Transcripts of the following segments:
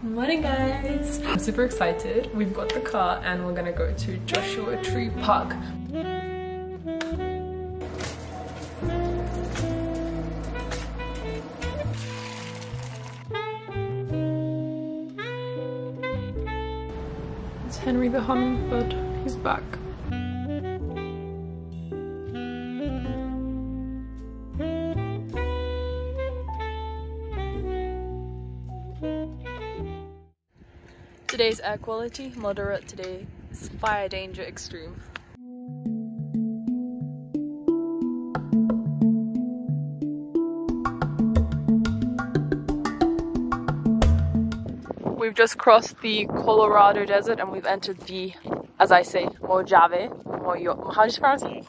Morning guys! I'm super excited. We've got the car and we're gonna go to Joshua Tree Park. It's Henry the hummingbird. He's back. Today's air quality, moderate. Today's fire danger, extreme. We've just crossed the Colorado Desert and we've entered the, as I say, Mojave. How do you pronounce it?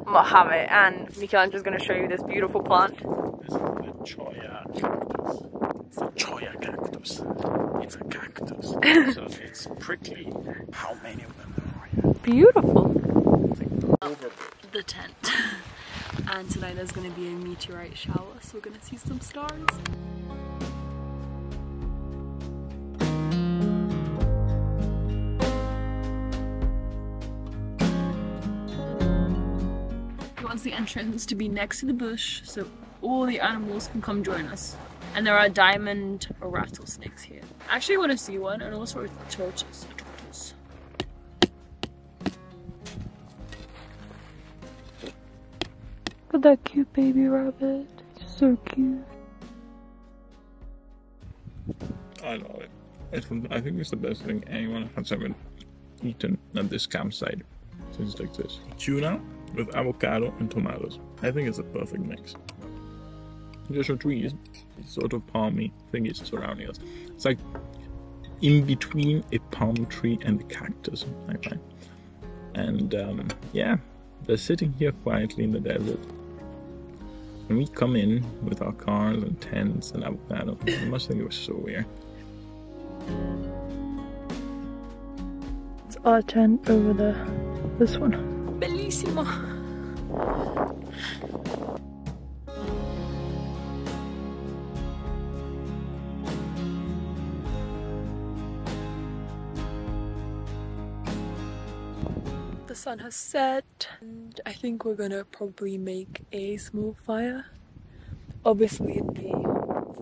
Mojave. And Michelangelo's going to show you this beautiful plant. This is the choya cactus. It's a choya cactus. It's a cactus. So it's prickly. How many of them there are? Beautiful. The tent. And tonight there's going to be a meteorite shower, so we're going to see some stars. He wants the entrance to be next to the bush so all the animals can come join us. And there are diamond rattlesnakes here. I actually want to see one, and also a tortoise. Look at that cute baby rabbit. It's so cute. I love it. I think it's the best thing anyone has ever eaten at this campsite. Things like this. Tuna with avocado and tomatoes. I think it's a perfect mix. Joshua Tree is sort of palmy thingies surrounding us. It's like in between a palm tree and a cactus, I find. And yeah, they're sitting here quietly in the desert. And we come in with our cars and tents and avocado. I must think it was so weird. It's our tent over there. This one. Bellissimo. The sun has set and I think we're gonna probably make a small fire. Obviously in the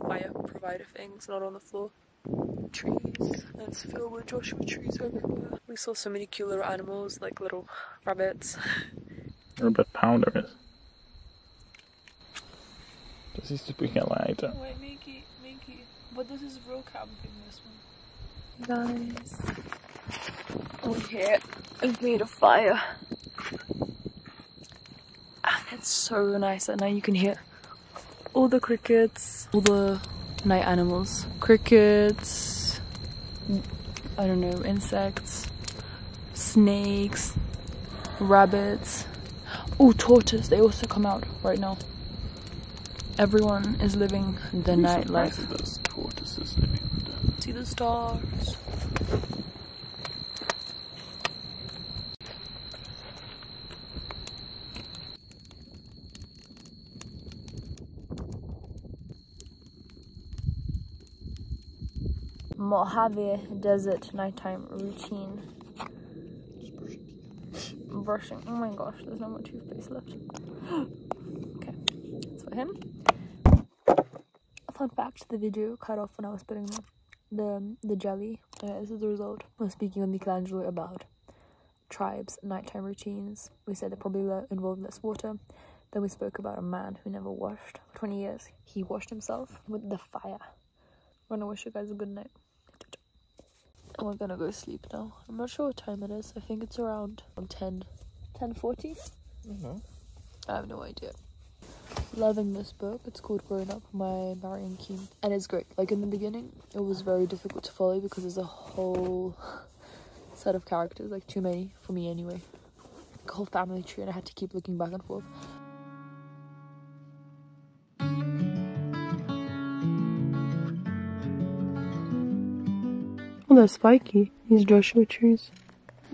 fire provider things, not on the floor. Trees. It's filled with Joshua trees everywhere. We saw so many cute little animals like little rabbits. Rabbit pounder is. Das ist die Leiter. Wait, Mickey. But this is real camping, this one. Guys. Over here, I've made a fire. And it's so nice at night. You can hear all the crickets, all the night animals. Crickets, I don't know, insects, snakes, rabbits. Oh, tortoise, they also come out right now. Everyone is living the nightlife. There's tortoises living in the desert. See the stars. Mojave Desert nighttime routine. Brushing. Oh my gosh, there's no more toothpaste left. Okay, that's for him. Fun fact: the video cut off when I was putting the jelly. This is the result. I was speaking with Michelangelo about tribes' nighttime routines. We said they probably involved less water. Then we spoke about a man who never washed for 20 years. He washed himself with the fire. I'm gonna wish you guys a good night. And we're gonna go sleep now. I'm not sure what time it is. I think it's around 10:40. I have no idea. Loving this book. It's called Grown Up by Marion Keene. And it's great. Like in the beginning, it was very difficult to follow because there's a whole set of characters. Like too many for me anyway. Like a whole family tree and I had to keep looking back and forth. Oh, they're spiky, these Joshua trees.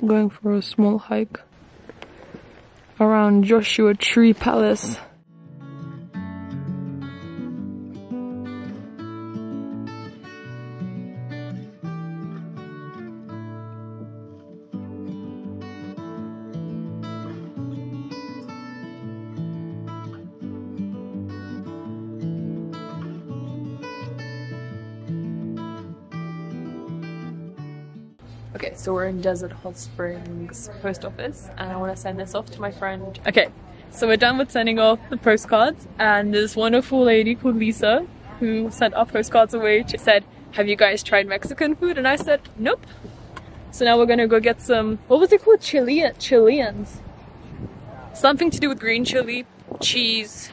I'm going for a small hike around Joshua Tree Palace. Okay, so we're in Desert Hot Springs post office and I want to send this off to my friend. Okay, so we're done with sending off the postcards and this wonderful lady called Lisa who sent our postcards away said, have you guys tried Mexican food? And I said, nope. So now we're gonna go get some, what was it called? Chileans. Something to do with green chili, cheese,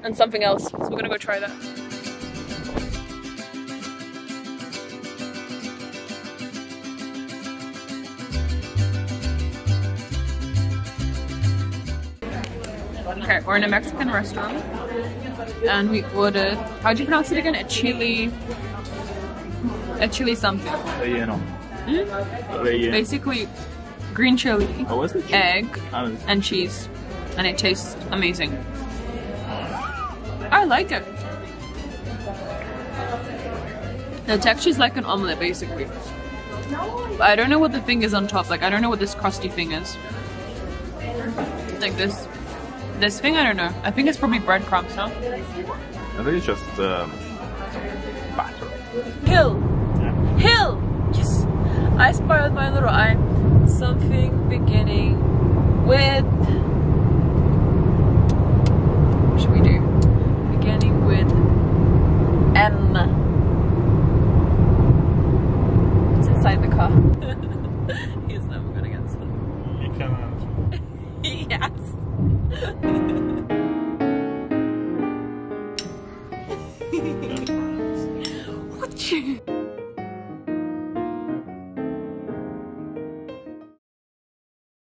and something else. So we're gonna go try that. Okay, we're in a Mexican restaurant and we ordered, how do you pronounce it again? A chili something. Relleno. Relleno. Basically green chili, egg, Oh. and cheese, and it tastes amazing. I like it. The texture is like an omelette basically. But I don't know what the thing is on top, like I don't know what this crusty thing is. Like this thing, I don't know. I think it's probably breadcrumbs, no? I think it's just batter. Hill! Yeah. Hill! Yes! I spy with my little eye. Something beginning with... What should we do? Beginning with M. It's inside the car.